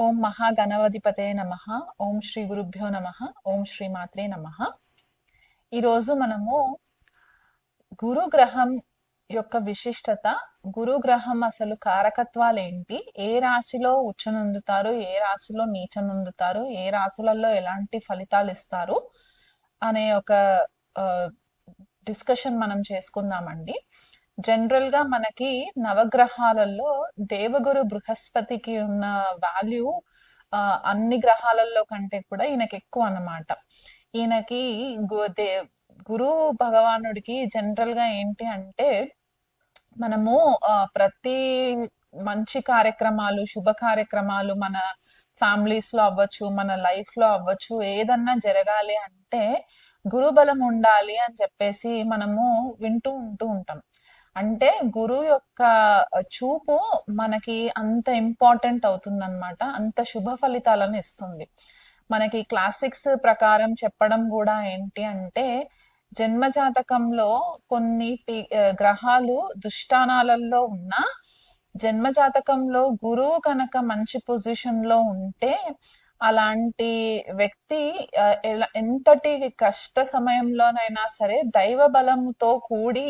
ఓం మహాగణాధిపతే నమః. ఓం శ్రీ గురుభ్యో నమః. ఓం శ్రీ మాత్రే నమః. ఈరోజు మనము గురుగ్రహం యొక్క విశిష్టత, గురుగ్రహం అసలు కారకత్వాలు ఏంటి, ఏ రాశిలో ఉచ్చనుందుతారు, ఏ రాశిలో నీచనుందుతారు, ఏ రాశులలో ఎలాంటి ఫలితాలు ఇస్తారు అనే ఒక డిస్కషన్ మనం చేసుకుందామండి. జనరల్ గా మనకి నవగ్రహాలలో దేవగురు బృహస్పతికి ఉన్న వాల్యూ అన్ని గ్రహాలలో కంటే కూడా ఈయనకి ఎక్కువ అన్నమాట. ఈయనకి గురు భగవానుడికి జనరల్ గా ఏంటి అంటే మనము ప్రతి మంచి కార్యక్రమాలు, శుభ కార్యక్రమాలు మన ఫ్యామిలీస్ లో అవ్వచ్చు, మన లైఫ్ లో అవ్వచ్చు, ఏదన్నా జరగాలి అంటే గురుబలం ఉండాలి అని చెప్పేసి మనము ఉంటూ ఉంటాం. అంటే గురువు యొక్క చూపు మనకి అంత ఇంపార్టెంట్ అవుతుందన్నమాట, అంత శుభ ఫలితాలను ఇస్తుంది. మనకి క్లాసిక్స్ ప్రకారం చెప్పడం కూడా ఏంటి అంటే జన్మ జాతకంలో కొన్ని గ్రహాలు దుష్టానాలలో ఉన్న జన్మ జాతకంలో గురువు కనుక మంచి పొజిషన్ లో ఉంటే అలాంటి వ్యక్తి ఎంతటి కష్ట సమయంలోనైనా సరే దైవ బలంతో కూడి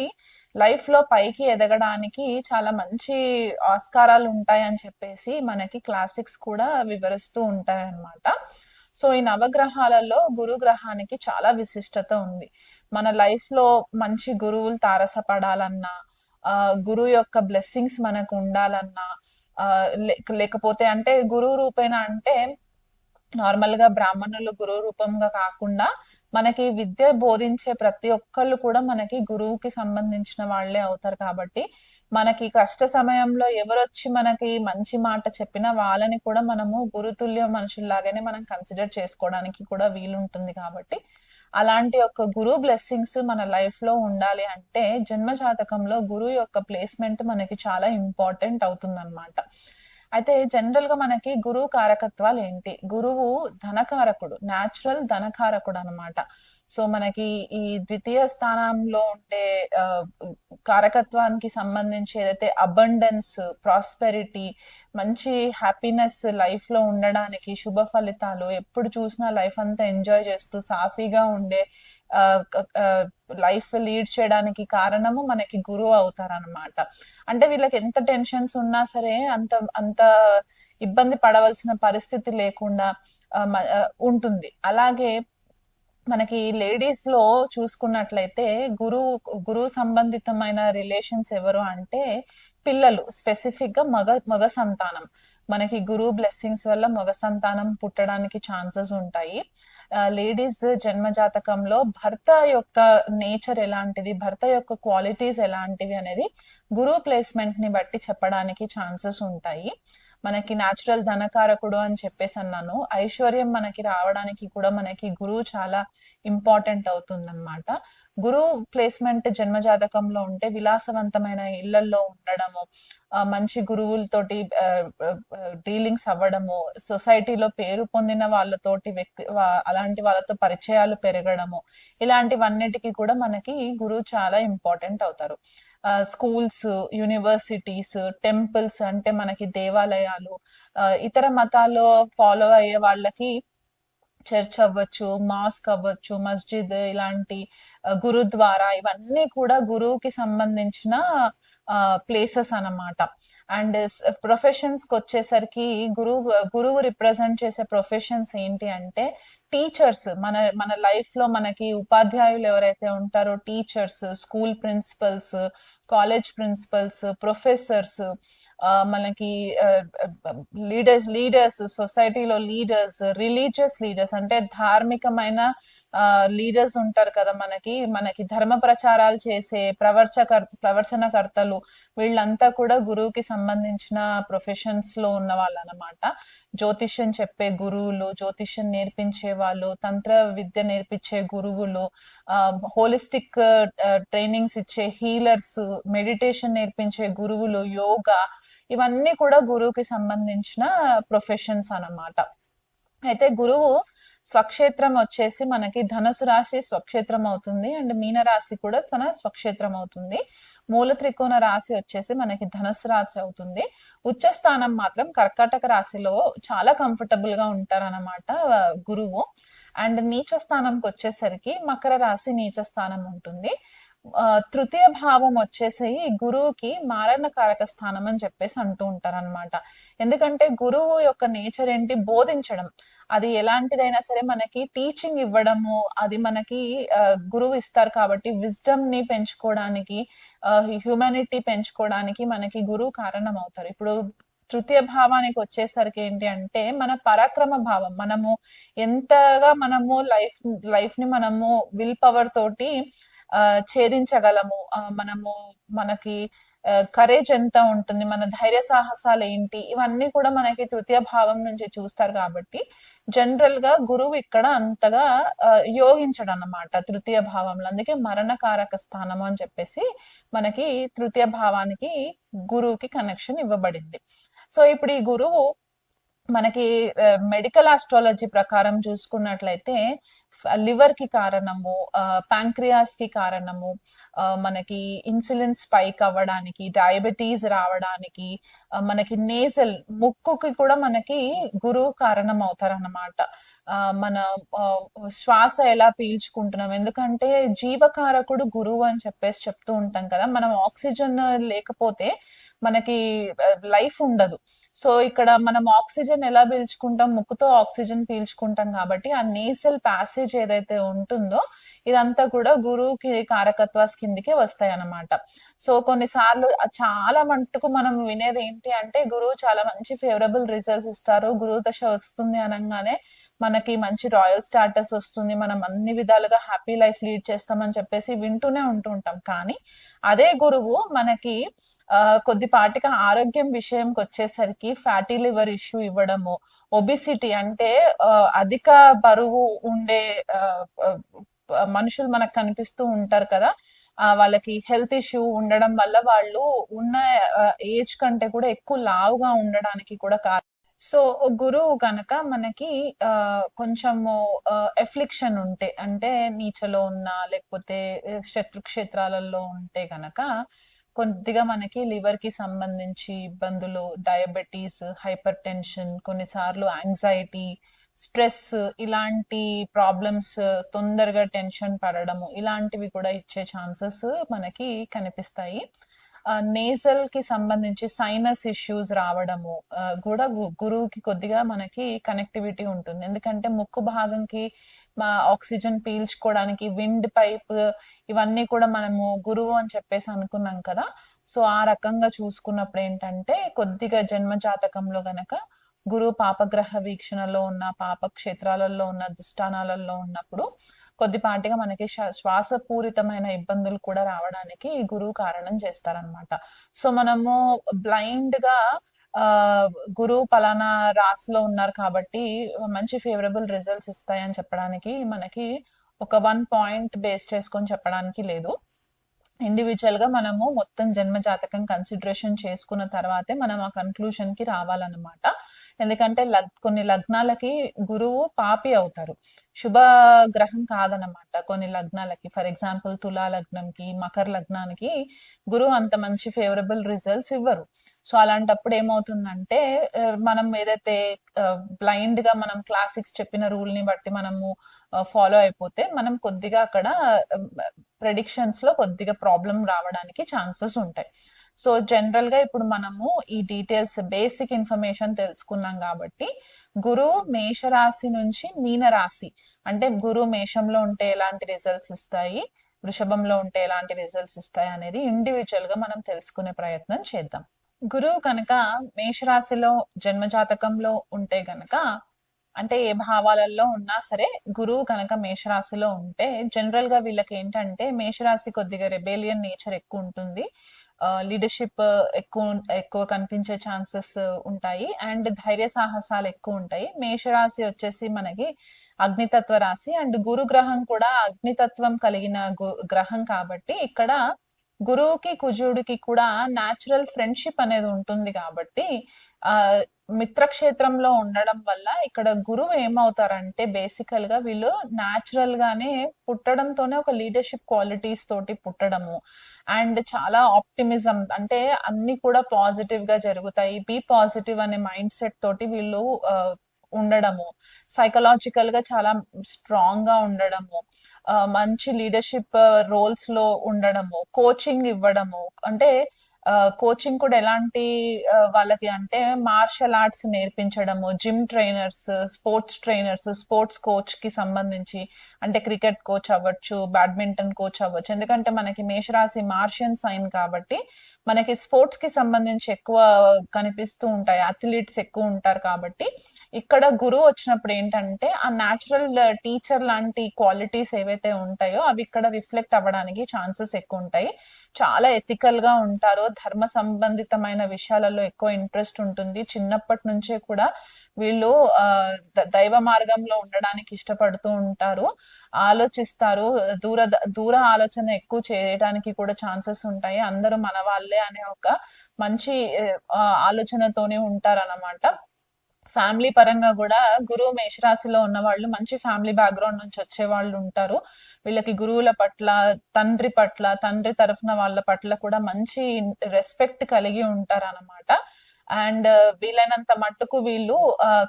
లైఫ్ లో పైకి ఎదగడానికి చాలా మంచి ఆస్కారాలు ఉంటాయని చెప్పేసి మనకి క్లాసిక్స్ కూడా వివరిస్తూ ఉంటాయన్నమాట. సో ఈ నవగ్రహాలలో గురు గ్రహానికి చాలా విశిష్టత ఉంది. మన లైఫ్ లో మంచి గురువులు తారసపడాలన్నా, గురువు యొక్క బ్లెస్సింగ్స్ మనకు ఉండాలన్నా, లేకపోతే అంటే గురువు రూపేణ అంటే నార్మల్ గా బ్రాహ్మణులు గురువు రూపంగా కాకుండా మనకి విద్య బోధించే ప్రతి ఒక్కళ్ళు కూడా మనకి గురువుకి సంబంధించిన వాళ్ళే అవుతారు. కాబట్టి మనకి కష్ట సమయంలో ఎవరొచ్చి మనకి మంచి మాట చెప్పినా వాళ్ళని కూడా మనము గురుతుల్య మనుషుల్లాగానే మనం కన్సిడర్ చేసుకోవడానికి కూడా వీలుంటుంది. కాబట్టి అలాంటి ఒక గురువు బ్లెస్సింగ్స్ మన లైఫ్ లో ఉండాలి అంటే జన్మ జాతకంలో గురువు యొక్క ప్లేస్మెంట్ మనకి చాలా ఇంపార్టెంట్ అవుతుంది అనమాట. అయితే జనరల్ గా మనకి గురువు కారకత్వాలు ఏంటి? గురువు ధనకారకుడు, న్యాచురల్ ధనకారకుడు అనమాట. సో మనకి ఈ ద్వితీయ స్థానంలో ఉండే కారకత్వానికి సంబంధించి ఏదైతే అబండెన్స్, ప్రాస్పెరిటీ, మంచి హ్యాపీనెస్ లైఫ్ లో ఉండడానికి, శుభ ఫలితాలు, ఎప్పుడు చూసినా లైఫ్ అంతా ఎంజాయ్ చేస్తూ సాఫీగా ఉండే లైఫ్ లీడ్ చేయడానికి కారణము మనకి గురువు అవుతారనమాట. అంటే వీళ్ళకి ఎంత టెన్షన్స్ ఉన్నా సరే అంత అంత ఇబ్బంది పడవలసిన పరిస్థితి లేకుండా ఉంటుంది. అలాగే మనకి లేడీస్ లో చూసుకున్నట్లయితే గురువు సంబంధితమైన రిలేషన్స్ ఎవరు అంటే పిల్లలు, స్పెసిఫిక్ గా మగ సంతానం. మనకి గురువు బ్లెస్సింగ్స్ వల్ల మగ సంతానం పుట్టడానికి ఛాన్సెస్ ఉంటాయి. లేడీస్ జన్మ జాతకంలో భర్త యొక్క నేచర్ ఎలాంటిది, భర్త యొక్క క్వాలిటీస్ ఎలాంటివి అనేది గురువు ప్లేస్మెంట్ ని బట్టి చెప్పడానికి ఛాన్సెస్ ఉంటాయి. మనకి న్యాచురల్ ధనకారకుడు అని చెప్పేసి అన్నాను. ఐశ్వర్యం మనకి రావడానికి కూడా మనకి గురువు చాలా ఇంపార్టెంట్ అవుతుంది అనమాట. గురువు ప్లేస్మెంట్ జన్మ జాతకంలో ఉంటే విలాసవంతమైన ఇళ్లలో ఉండడము, మంచి గురువులతోటి డీలింగ్స్ అవ్వడము, సొసైటీలో పేరు పొందిన వాళ్ళతోటి అలాంటి వాళ్ళతో పరిచయాలు పెరగడము, ఇలాంటివన్నిటికీ కూడా మనకి గురువు చాలా ఇంపార్టెంట్ అవుతారు. స్కూల్స్, యూనివర్సిటీస్, టెంపుల్స్ అంటే మనకి దేవాలయాలు, ఇతర మతాల్లో ఫాలో అయ్యే వాళ్ళకి చర్చ్ అవ్వచ్చు, మాస్క్ అవ్వచ్చు, మస్జిద్, ఇలాంటి గురుద్వారా, ఇవన్నీ కూడా గురువుకి సంబంధించిన ప్లేసెస్ అన్నమాట. అండ్ ప్రొఫెషన్స్ కి వచ్చేసరికి గురువు రిప్రజెంట్ చేసే ప్రొఫెషన్స్ ఏంటి అంటే టీచర్స్. మన లైఫ్ లో మనకి ఉపాధ్యాయులు ఎవరైతే ఉంటారో, teachers, school principles, college principles, professors, మనకి లీడర్స్, సొసైటీలో లీడర్స్, రిలీజియస్ లీడర్స్ అంటే ధార్మికమైన లీడర్స్ ఉంటారు కదా, మనకి ధర్మ ప్రచారాలు చేసే ప్రవచనకర్తలు, వీళ్ళంతా కూడా గురువుకి సంబంధించిన ప్రొఫెషన్స్ లో ఉన్న వాళ్ళు అనమాట. జ్యోతిష్యం చెప్పే గురువులు, జ్యోతిష్యం నేర్పించే వాళ్ళు, తంత్ర విద్య నేర్పించే గురువులు, హోలిస్టిక్ ట్రైనింగ్స్ ఇచ్చే హీలర్స్, మెడిటేషన్ నేర్పించే గురువులు, యోగా, ఇవన్నీ కూడా గురువుకి సంబంధించిన ప్రొఫెషన్స్ అన్నమాట. అయితే గురువు స్వక్షేత్రం వచ్చేసి మనకి ధనుసు రాశి స్వక్షేత్రం అవుతుంది, అండ్ మీన రాశి కూడా తన స్వక్షేత్రం అవుతుంది. మూల త్రికోణ రాశి వచ్చేసి మనకి ధనుసు రాశి అవుతుంది. ఉచ్చ స్థానం మాత్రం కర్కాటక రాశిలో చాలా కంఫర్టబుల్ గా ఉంటారన్నమాట గురువు. అండ్ నీచ స్థానంకి వచ్చేసరికి మకర రాశి నీచ స్థానం ఉంటుంది. తృతీయ భావం వచ్చేసి గురువుకి మారణకారక స్థానం అని చెప్పేసి అంటూ ఉంటారు అనమాట. ఎందుకంటే గురువు యొక్క నేచర్ ఏంటి, బోధించడం. అది ఎలాంటిదైనా సరే మనకి టీచింగ్ ఇవ్వడము, అది మనకి గురువు ఇస్తారు కాబట్టి విజ్డమ్ ని పెంచుకోవడానికి, హ్యూమానిటీ పెంచుకోవడానికి మనకి గురువు కారణం అవుతారు. ఇప్పుడు తృతీయ భావానికి వచ్చేసరికి ఏంటి అంటే మన పరాక్రమ భావం, మనము ఎంతగా మనము లైఫ్ ని మనము విల్ పవర్ తోటి ఛేదించగలము, మనకి కరేజ్ ఎంత ఉంటుంది, మన ధైర్య సాహసాలు ఏంటి, ఇవన్నీ కూడా మనకి తృతీయ భావం నుంచి చూస్తారు. కాబట్టి జనరల్ గా గురువు ఇక్కడ అంతగా యోగించడం అన్నమాట తృతీయ భావంలో. అందుకే మరణకారక స్థానం అని చెప్పేసి మనకి తృతీయ భావానికి గురువుకి కనెక్షన్ ఇవ్వబడింది. సో ఇప్పుడు ఈ గురువు మనకి మెడికల్ ఆస్ట్రాలజీ ప్రకారం చూసుకున్నట్లయితే లివర్ కి కారణము, ప్యాంక్రియాస్ కి కారణము, మనకి ఇన్సులిన్ స్పైక్ అవ్వడానికి, డయాబెటీస్ రావడానికి, మనకి నేజల్ ముక్కుకి కూడా మనకి గురువు కారణం అవుతారన్నమాట. మన శ్వాస ఎలా పీల్చుకుంటున్నాం, ఎందుకంటే జీవకారకుడు గురువు అని చెప్పేసి చెప్తూ ఉంటాం కదా. మనం ఆక్సిజన్ లేకపోతే మనకి లైఫ్ ఉండదు. సో ఇక్కడ మనం ఆక్సిజన్ ఎలా పీల్చుకుంటాం, ముక్కుతో ఆక్సిజన్ పీల్చుకుంటాం కాబట్టి ఆ నేసల్ ప్యాసేజ్ ఏదైతే ఉంటుందో ఇదంతా కూడా గురువుకి కారకత్వాస్ కిందికి వస్తాయి అన్నమాట. సో కొన్నిసార్లు చాలా మట్టుకు మనం వినేది ఏంటి అంటే గురువు చాలా మంచి ఫేవరబుల్ రిజల్ట్స్ ఇస్తారు, గురువు దశ వస్తుంది అనగానే మనకి మంచి రాయల్ స్టాటస్ వస్తుంది, మనం అన్ని విధాలుగా హ్యాపీ లైఫ్ లీడ్ చేస్తామని చెప్పేసి వింటూనే ఉంటూ ఉంటాం. కానీ అదే గురువు మనకి కొద్దిపాటిగా ఆరోగ్యం విషయంకి వచ్చేసరికి ఫ్యాటీ లివర్ ఇష్యూ ఇవ్వడము, ఒబిసిటీ అంటే అధిక బరువు ఉండే మనుషులు మనకు కనిపిస్తూ ఉంటారు కదా, వాళ్ళకి హెల్త్ ఇష్యూ ఉండడం వల్ల వాళ్ళు ఉన్న ఏజ్ కంటే కూడా ఎక్కువ లావుగా ఉండడానికి కూడా కారణం. సో గురువు కనుక మనకి కొంచెము ఎఫ్లిక్షన్ ఉంటే, అంటే నీచలో ఉన్న లేకపోతే శత్రుక్షేత్రాలలో ఉంటే గనక కొద్దిగా మనకి లివర్ కి సంబంధించి ఇబ్బందులు, డయాబెటీస్, హైపర్ టెన్షన్, కొన్నిసార్లు యాంగ్జైటీ, స్ట్రెస్, ఇలాంటి ప్రాబ్లమ్స్, తొందరగా టెన్షన్ పడడము, ఇలాంటివి కూడా ఇచ్చే ఛాన్సెస్ మనకి కనిపిస్తాయి. నేజల్ కి సంబంధించి సైనస్ ఇష్యూస్ రావడము కూడా గురువుకి కొద్దిగా మనకి కనెక్టివిటీ ఉంటుంది. ఎందుకంటే ముక్కు భాగంకి ఆక్సిజన్ పీల్చుకోవడానికి విండ్ పైప్, ఇవన్నీ కూడా మనము గురువు అని చెప్పేసి అనుకున్నాం కదా. సో ఆ రకంగా చూసుకున్నప్పుడు ఏంటంటే కొద్దిగా జన్మ జాతకంలో గనక గురువు పాపగ్రహ వీక్షణలో ఉన్న, పాప క్షేత్రాలలో ఉన్న, దుస్థానాలలో ఉన్నప్పుడు కొద్దిపాటిగా మనకి శ్వాసపూరితమైన ఇబ్బందులు కూడా రావడానికి గురువు కారణం చేస్తారనమాట. సో మనము బ్లైండ్ గా గురువు పలానా రాశిలో ఉన్నారు కాబట్టి మంచి ఫేవరబుల్ రిజల్ట్స్ ఇస్తాయని చెప్పడానికి మనకి ఒక 1 పాయింట్ బేస్ చేసుకొని చెప్పడానికి లేదు. ఇండివిజువల్ గా మనము మొత్తం జన్మ జాతకం కన్సిడరేషన్ చేసుకున్న తర్వాతే మనం ఆ కన్క్లూషన్ కి రావాలన్నమాట. ఎందుకంటే కొన్ని లగ్నాలకి గురువు పాపి అవుతారు, శుభ గ్రహం కాదనమాట. కొన్ని లగ్నాలకి, ఫర్ ఎగ్జాంపుల్ తులా లగ్నంకి, మకర లగ్నానికి గురువు అంత మంచి ఫేవరబుల్ రిజల్ట్స్ ఇవ్వరు. సో అలాంటప్పుడు ఏమవుతుందంటే మనం ఏదైతే బ్లైండ్ గా మనం క్లాసిక్స్ చెప్పిన రూల్ ని బట్టి మనము ఫాలో అయిపోతే మనం కొద్దిగా అక్కడ ప్రెడిక్షన్స్ లో కొద్దిగా ప్రాబ్లం రావడానికి ఛాన్సెస్ ఉంటాయి. సో జనరల్ గా ఇప్పుడు మనము ఈ డీటెయిల్స్, బేసిక్ ఇన్ఫర్మేషన్ తెలుసుకున్నాం కాబట్టి గురువు మేషరాశి నుంచి మీన రాశి, అంటే గురువు మేషంలో ఉంటే ఎలాంటి రిజల్ట్స్ ఇస్తాయి, వృషభంలో ఉంటే ఎలాంటి రిజల్ట్స్ ఇస్తాయి అనేది ఇండివిజువల్ గా మనం తెలుసుకునే ప్రయత్నం చేద్దాం. గురువు కనుక మేషరాశిలో జన్మజాతకంలో ఉంటే గనక, అంటే ఏ భావాలలో ఉన్నా సరే గురువు కనుక మేషరాశిలో ఉంటే జనరల్ గా వీళ్ళకి ఏంటంటే మేషరాశి కొద్దిగా రెబేలియన్ నేచర్ ఎక్కువ ఉంటుంది, లీడర్షిప్ ఎక్కువ కనిపించే ఛాన్సెస్ ఉంటాయి, అండ్ ధైర్య సాహసాలు ఎక్కువ ఉంటాయి. మేషరాశి వచ్చేసి మనకి అగ్నితత్వ రాశి, అండ్ గురు గ్రహం కూడా అగ్నితత్వం కలిగిన గ్రహం కాబట్టి ఇక్కడ గురువుకి కుజుడికి కూడా న్యాచురల్ ఫ్రెండ్షిప్ అనేది ఉంటుంది. కాబట్టి ఆ మిత్రక్షేత్రంలో ఉండడం వల్ల ఇక్కడ గురువు ఏమవుతారంటే బేసికల్ గా వీళ్ళు న్యాచురల్ గానే పుట్టడంతోనే ఒక లీడర్షిప్ క్వాలిటీస్ తోటి పుట్టడము అండ్ చాలా ఆప్టిమిజం అంటే అన్ని కూడా పాజిటివ్ గా జరుగుతాయి, బీ పాజిటివ్ అనే మైండ్ సెట్ తోటి వీళ్ళు ఉండడము, సైకలాజికల్ గా చాలా స్ట్రాంగ్ గా ఉండడము, మంచి లీడర్షిప్ రోల్స్ లో ఉండడము, కోచింగ్ ఇవ్వడము. అంటే కోచింగ్ కూడా ఎలాంటి వాళ్ళకి అంటే మార్షల్ ఆర్ట్స్ నేర్పించడము, gym trainers, sports trainers, sports coach కి సంబంధించి అంటే క్రికెట్ కోచ్ అవ్వచ్చు, బ్యాడ్మింటన్ కోచ్ అవ్వచ్చు. ఎందుకంటే మనకి మేషరాశి మార్షియన్ సైన్ కాబట్టి మనకి స్పోర్ట్స్ కి సంబంధించి ఎక్కువ కనిపిస్తూ ఉంటాయి, అథ్లీట్స్ ఎక్కువ ఉంటారు. కాబట్టి ఇక్కడ గురువు వచ్చినప్పుడు ఏంటంటే ఆ న్యాచురల్ టీచర్ లాంటి క్వాలిటీస్ ఏవైతే ఉంటాయో అవి ఇక్కడ రిఫ్లెక్ట్ అవ్వడానికి ఛాన్సెస్ ఎక్కువ ఉంటాయి. చాలా ఎథికల్ గా ఉంటారు, ధర్మ సంబంధితమైన విషయాలలో ఎక్కువ ఇంట్రెస్ట్ ఉంటుంది. చిన్నప్పటి నుంచే కూడా వీళ్ళు దైవ మార్గంలో ఉండడానికి ఇష్టపడుతూ ఉంటారు, ఆలోచిస్తారు, దూర దూర ఆలోచన ఎక్కువ చేయడానికి కూడా ఛాన్సెస్ ఉంటాయి. అందరూ మన వాళ్ళే అనే ఒక మంచి ఆలోచనతోనే ఉంటారన్నమాట. ఫ్యామిలీ పరంగా కూడా గురువు మేషరాశిలో ఉన్న వాళ్ళు మంచి ఫ్యామిలీ బ్యాక్గ్రౌండ్ నుంచి వచ్చే వాళ్ళు ఉంటారు. వీళ్ళకి గురువుల పట్ల, తండ్రి తరఫున వాళ్ళ పట్ల కూడా మంచి రెస్పెక్ట్ కలిగి ఉంటారు అన్నమాట. అండ్ వీలైనంత మట్టుకు వీళ్ళు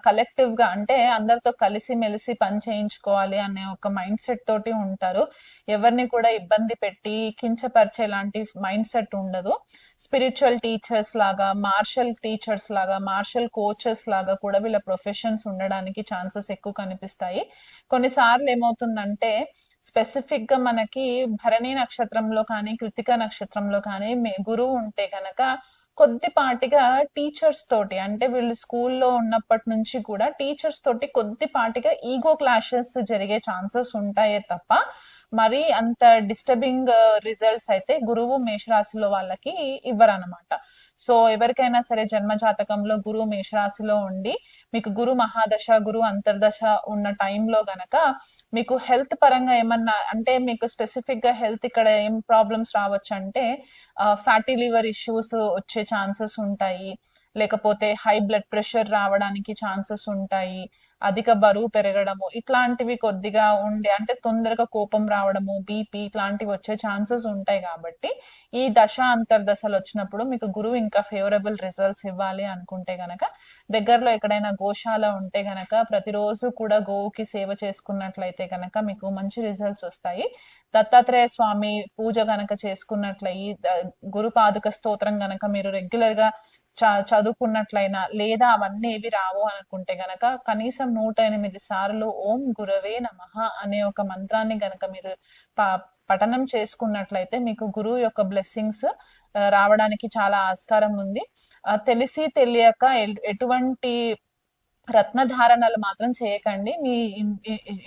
కలెక్టివ్ గా అంటే అందరితో కలిసి మెలిసి పని చేయించుకోవాలి అనే ఒక మైండ్ సెట్ తోటి ఉంటారు. ఎవరిని కూడా ఇబ్బంది పెట్టి కించపరిచే లాంటి మైండ్ సెట్ ఉండదు. స్పిరిచువల్ టీచర్స్ లాగా, మార్షల్ టీచర్స్ లాగా, మార్షల్ కోచెస్ లాగా కూడా వీళ్ళ ప్రొఫెషన్స్ ఉండడానికి ఛాన్సెస్ ఎక్కువ కనిపిస్తాయి. కొన్నిసార్లు ఏమవుతుందంటే స్పెసిఫిక్ గా మనకి భరణి నక్షత్రంలో కానీ కృతిక నక్షత్రంలో కానీ గురువు ఉంటే గనక కొద్దిపాటిగా టీచర్స్ తోటి అంటే వీళ్ళు స్కూల్లో ఉన్నప్పటి నుంచి కూడా టీచర్స్ తోటి కొద్దిపాటిగా ఈగో క్లాషెస్ జరిగే ఛాన్సెస్ ఉంటాయే తప్ప మరి అంత డిస్టర్బింగ్ రిజల్ట్స్ అయితే గురువు మేషరాశిలో వాళ్ళకి ఇవ్వరనమాట. సో ఎవరికైనా సరే జన్మ జాతకంలో గురువు మేషరాశిలో ఉండి మీకు గురు మహాదశ, గురు అంతర్దశ ఉన్న టైంలో గనక మీకు హెల్త్ పరంగా ఏమన్నా అంటే మీకు స్పెసిఫిక్ గా హెల్త్ ఇక్కడ ఏం ప్రాబ్లమ్స్ రావచ్చు అంటే ఫ్యాటీ లివర్ ఇష్యూస్ వచ్చే ఛాన్సెస్ ఉంటాయి, లేకపోతే హై బ్లడ్ ప్రెషర్ రావడానికి ఛాన్సెస్ ఉంటాయి, అధిక బరువు పెరగడము ఇట్లాంటివి కొద్దిగా ఉండే అంటే తొందరగా కోపం రావడము, బీపీ ఇట్లాంటివి వచ్చే ఛాన్సెస్ ఉంటాయి. కాబట్టి ఈ దశ అంతర్దశలు వచ్చినప్పుడు మీకు గురువు ఇంకా ఫేవరబుల్ రిజల్ట్స్ ఇవ్వాలి అనుకుంటే గనక దగ్గరలో ఎక్కడైనా గోశాల ఉంటే గనక ప్రతిరోజు కూడా గోవుకి సేవ చేసుకున్నట్లయితే గనక మీకు మంచి రిజల్ట్స్ వస్తాయి. దత్తాత్రేయ స్వామి పూజ గనక చేసుకున్నట్లయి, గురు పాదుక స్తోత్రం గనక మీరు రెగ్యులర్ గా చదువుకున్నట్లయినా లేదా అవన్నీ ఏవి రావు అనుకుంటే గనక కనీసం 108 సార్లు ఓం గురవే నమః అనే ఒక మంత్రాన్ని గనక మీరు పఠనం చేసుకున్నట్లయితే మీకు గురువు యొక్క బ్లెస్సింగ్స్ రావడానికి చాలా ఆస్కారం ఉంది. తెలిసి తెలియక ఎటువంటి రత్నధారణలు మాత్రం చేయకండి. మీ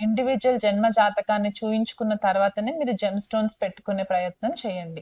ఇండివిజువల్ జన్మ జాతకాన్ని చూయించుకున్న తర్వాతనే మీరు జెమ్ స్టోన్స్ పెట్టుకునే ప్రయత్నం చేయండి.